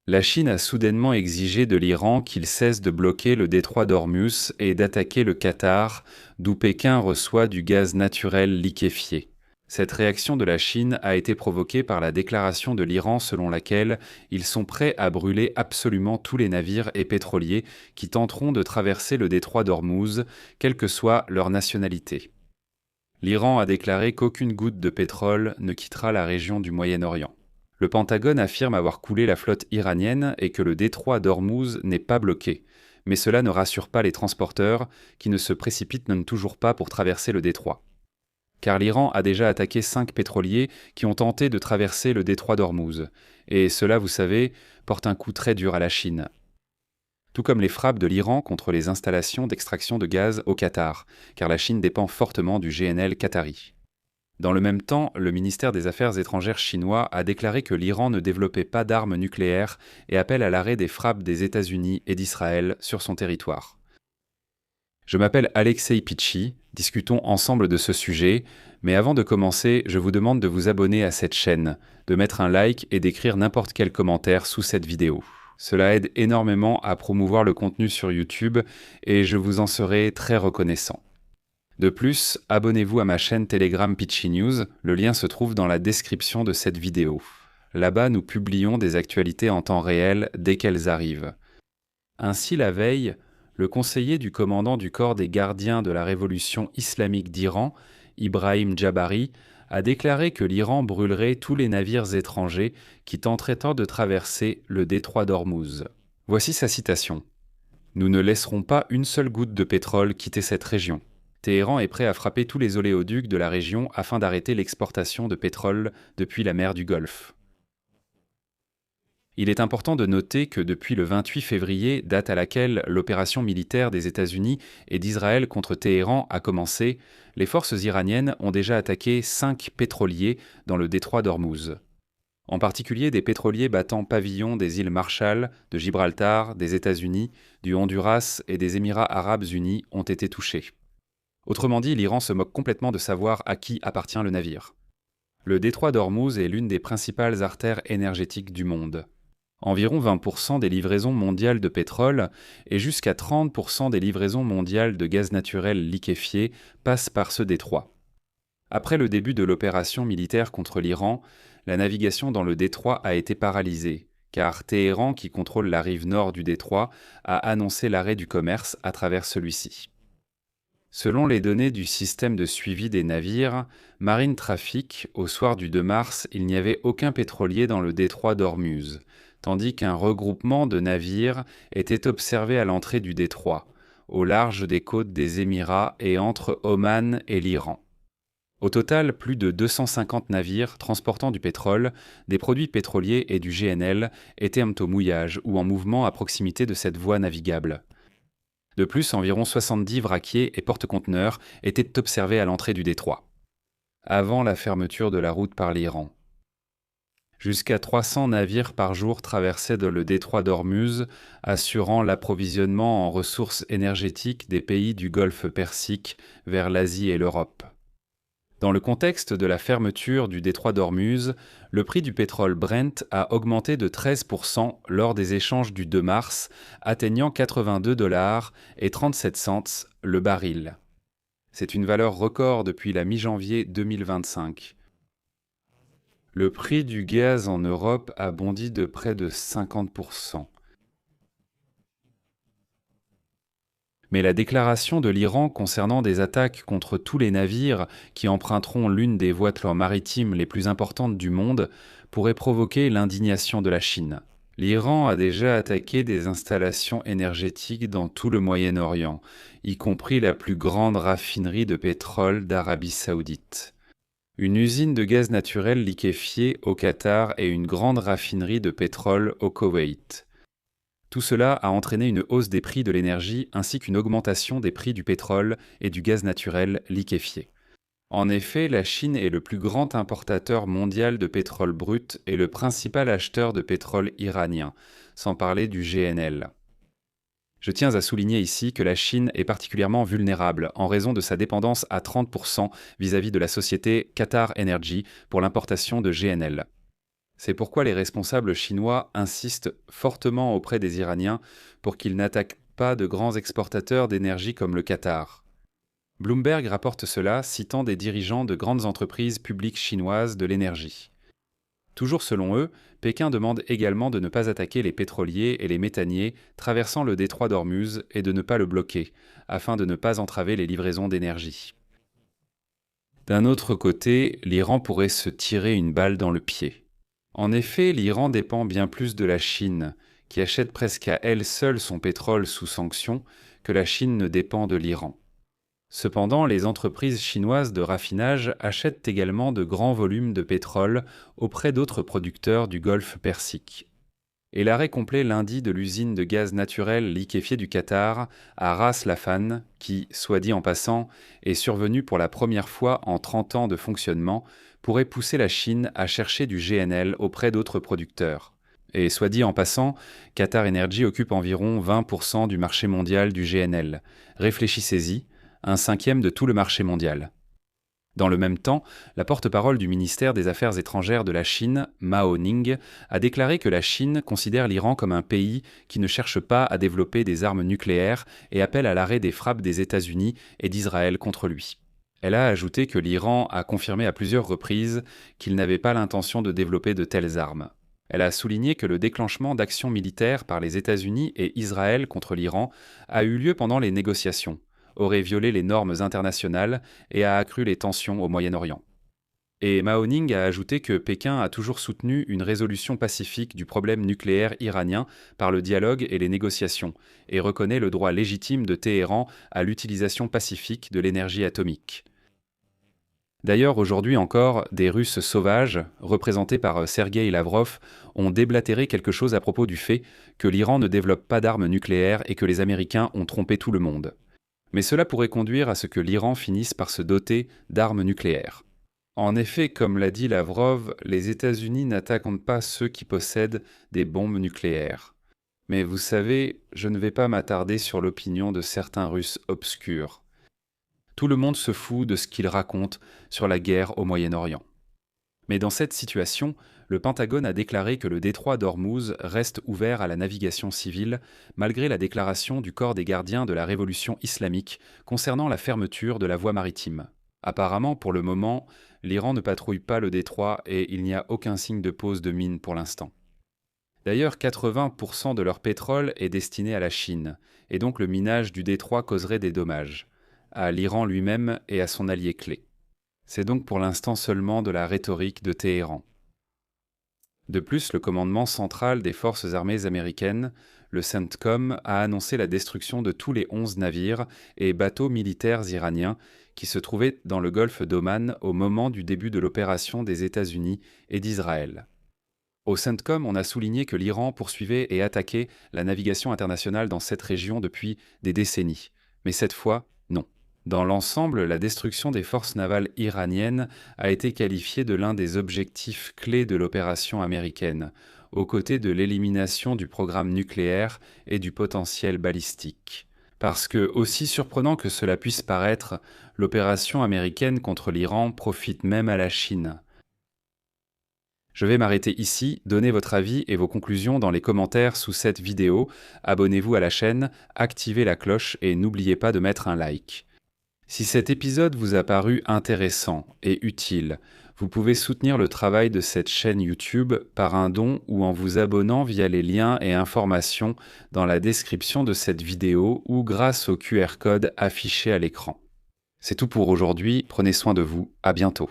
La Chine a soudainement exigé de l'Iran qu'il cesse de bloquer le détroit d'Ormuz et d'attaquer le Qatar, d'où Pékin reçoit du gaz naturel liquéfié. Cette réaction de la Chine a été provoquée par la déclaration de l'Iran selon laquelle ils sont prêts à brûler absolument tous les navires et pétroliers qui tenteront de traverser le détroit d'Ormuz, quelle que soit leur nationalité. L'Iran a déclaré qu'aucune goutte de pétrole ne quittera la région du Moyen-Orient. Le Pentagone affirme avoir coulé la flotte iranienne et que le détroit d'Ormuz n'est pas bloqué. Mais cela ne rassure pas les transporteurs qui ne se précipitent même toujours pas pour traverser le détroit. Car l'Iran a déjà attaqué 5 pétroliers qui ont tenté de traverser le détroit d'Ormuz. Et cela, vous savez, porte un coup très dur à la Chine. Tout comme les frappes de l'Iran contre les installations d'extraction de gaz au Qatar, car la Chine dépend fortement du GNL qatari. Dans le même temps, le ministère des Affaires étrangères chinois a déclaré que l'Iran ne développait pas d'armes nucléaires et appelle à l'arrêt des frappes des États-Unis et d'Israël sur son territoire. Je m'appelle Alexei Pichi, discutons ensemble de ce sujet, mais avant de commencer, je vous demande de vous abonner à cette chaîne, de mettre un like et d'écrire n'importe quel commentaire sous cette vidéo. Cela aide énormément à promouvoir le contenu sur YouTube et je vous en serai très reconnaissant. De plus, abonnez-vous à ma chaîne Telegram Pichi News, le lien se trouve dans la description de cette vidéo. Là-bas, nous publions des actualités en temps réel dès qu'elles arrivent. Ainsi, la veille, le conseiller du commandant du corps des gardiens de la révolution islamique d'Iran, Ibrahim Jabari, a déclaré que l'Iran brûlerait tous les navires étrangers qui tenteraient de traverser le détroit d'Ormuz. Voici sa citation. « Nous ne laisserons pas une seule goutte de pétrole quitter cette région. Téhéran est prêt à frapper tous les oléoducs de la région afin d'arrêter l'exportation de pétrole depuis la mer du Golfe. » Il est important de noter que depuis le 28 février, date à laquelle l'opération militaire des États-Unis et d'Israël contre Téhéran a commencé, les forces iraniennes ont déjà attaqué 5 pétroliers dans le détroit d'Ormuz. En particulier des pétroliers battant pavillon des îles Marshall, de Gibraltar, des États-Unis, du Honduras et des Émirats arabes unis ont été touchés. Autrement dit, l'Iran se moque complètement de savoir à qui appartient le navire. Le détroit d'Ormuz est l'une des principales artères énergétiques du monde. Environ 20% des livraisons mondiales de pétrole et jusqu'à 30% des livraisons mondiales de gaz naturel liquéfié passent par ce détroit. Après le début de l'opération militaire contre l'Iran, la navigation dans le détroit a été paralysée, car Téhéran, qui contrôle la rive nord du détroit, a annoncé l'arrêt du commerce à travers celui-ci. Selon les données du système de suivi des navires, Marine Traffic, au soir du 2 mars, il n'y avait aucun pétrolier dans le détroit d'Ormuz, tandis qu'un regroupement de navires était observé à l'entrée du détroit, au large des côtes des Émirats et entre Oman et l'Iran. Au total, plus de 250 navires transportant du pétrole, des produits pétroliers et du GNL étaient au mouillage ou en mouvement à proximité de cette voie navigable. De plus, environ 70 vraquiers et porte-conteneurs étaient observés à l'entrée du détroit, avant la fermeture de la route par l'Iran. Jusqu'à 300 navires par jour traversaient le détroit d'Ormuz, assurant l'approvisionnement en ressources énergétiques des pays du Golfe Persique vers l'Asie et l'Europe. Dans le contexte de la fermeture du détroit d'Ormuz, le prix du pétrole Brent a augmenté de 13% lors des échanges du 2 mars, atteignant 82 $ et 37 cents le baril. C'est une valeur record depuis la mi-janvier 2025. Le prix du gaz en Europe a bondi de près de 50%. Mais la déclaration de l'Iran concernant des attaques contre tous les navires qui emprunteront l'une des voies maritimes les plus importantes du monde pourrait provoquer l'indignation de la Chine. L'Iran a déjà attaqué des installations énergétiques dans tout le Moyen-Orient, y compris la plus grande raffinerie de pétrole d'Arabie Saoudite, une usine de gaz naturel liquéfié au Qatar et une grande raffinerie de pétrole au Koweït. Tout cela a entraîné une hausse des prix de l'énergie ainsi qu'une augmentation des prix du pétrole et du gaz naturel liquéfié. En effet, la Chine est le plus grand importateur mondial de pétrole brut et le principal acheteur de pétrole iranien, sans parler du GNL. Je tiens à souligner ici que la Chine est particulièrement vulnérable en raison de sa dépendance à 30% vis-à-vis de la société Qatar Energy pour l'importation de GNL. C'est pourquoi les responsables chinois insistent fortement auprès des Iraniens pour qu'ils n'attaquent pas de grands exportateurs d'énergie comme le Qatar. Bloomberg rapporte cela, citant des dirigeants de grandes entreprises publiques chinoises de l'énergie. Toujours selon eux, Pékin demande également de ne pas attaquer les pétroliers et les méthaniers traversant le détroit d'Ormuz et de ne pas le bloquer, afin de ne pas entraver les livraisons d'énergie. D'un autre côté, l'Iran pourrait se tirer une balle dans le pied. En effet, l'Iran dépend bien plus de la Chine, qui achète presque à elle seule son pétrole sous sanction, que la Chine ne dépend de l'Iran. Cependant, les entreprises chinoises de raffinage achètent également de grands volumes de pétrole auprès d'autres producteurs du Golfe Persique. Et l'arrêt complet lundi de l'usine de gaz naturel liquéfié du Qatar à Ras Laffan, qui, soit dit en passant, est survenu pour la première fois en 30 ans de fonctionnement, pourrait pousser la Chine à chercher du GNL auprès d'autres producteurs. Et soit dit en passant, Qatar Energy occupe environ 20% du marché mondial du GNL. Réfléchissez-y, un cinquième de tout le marché mondial. Dans le même temps, la porte-parole du ministère des Affaires étrangères de la Chine, Mao Ning, a déclaré que la Chine considère l'Iran comme un pays qui ne cherche pas à développer des armes nucléaires et appelle à l'arrêt des frappes des États-Unis et d'Israël contre lui. Elle a ajouté que l'Iran a confirmé à plusieurs reprises qu'il n'avait pas l'intention de développer de telles armes. Elle a souligné que le déclenchement d'actions militaires par les États-Unis et Israël contre l'Iran a eu lieu pendant les négociations, aurait violé les normes internationales et a accru les tensions au Moyen-Orient. Et Mao Ning a ajouté que Pékin a toujours soutenu une résolution pacifique du problème nucléaire iranien par le dialogue et les négociations, et reconnaît le droit légitime de Téhéran à l'utilisation pacifique de l'énergie atomique. D'ailleurs, aujourd'hui encore, des Russes sauvages, représentés par Sergueï Lavrov, ont déblatéré quelque chose à propos du fait que l'Iran ne développe pas d'armes nucléaires et que les Américains ont trompé tout le monde. Mais cela pourrait conduire à ce que l'Iran finisse par se doter d'armes nucléaires. En effet, comme l'a dit Lavrov, les États-Unis n'attaquent pas ceux qui possèdent des bombes nucléaires. Mais vous savez, je ne vais pas m'attarder sur l'opinion de certains Russes obscurs. Tout le monde se fout de ce qu'ils racontent sur la guerre au Moyen-Orient. Mais dans cette situation, le Pentagone a déclaré que le détroit d'Ormuz reste ouvert à la navigation civile, malgré la déclaration du corps des gardiens de la révolution islamique concernant la fermeture de la voie maritime. Apparemment, pour le moment, l'Iran ne patrouille pas le détroit et il n'y a aucun signe de pose de mine pour l'instant. D'ailleurs, 80% de leur pétrole est destiné à la Chine, et donc le minage du détroit causerait des dommages, à l'Iran lui-même et à son allié clé. C'est donc pour l'instant seulement de la rhétorique de Téhéran. De plus, le commandement central des forces armées américaines, le CENTCOM, a annoncé la destruction de tous les 11 navires et bateaux militaires iraniens qui se trouvaient dans le golfe d'Oman au moment du début de l'opération des États-Unis et d'Israël. Au CENTCOM, on a souligné que l'Iran poursuivait et attaquait la navigation internationale dans cette région depuis des décennies. Mais cette fois, non. Dans l'ensemble, la destruction des forces navales iraniennes a été qualifiée de l'un des objectifs clés de l'opération américaine, aux côtés de l'élimination du programme nucléaire et du potentiel balistique. Parce que, aussi surprenant que cela puisse paraître, l'opération américaine contre l'Iran profite même à la Chine. Je vais m'arrêter ici, donnez votre avis et vos conclusions dans les commentaires sous cette vidéo, abonnez-vous à la chaîne, activez la cloche et n'oubliez pas de mettre un like. Si cet épisode vous a paru intéressant et utile, vous pouvez soutenir le travail de cette chaîne YouTube par un don ou en vous abonnant via les liens et informations dans la description de cette vidéo ou grâce au QR code affiché à l'écran. C'est tout pour aujourd'hui, prenez soin de vous, à bientôt.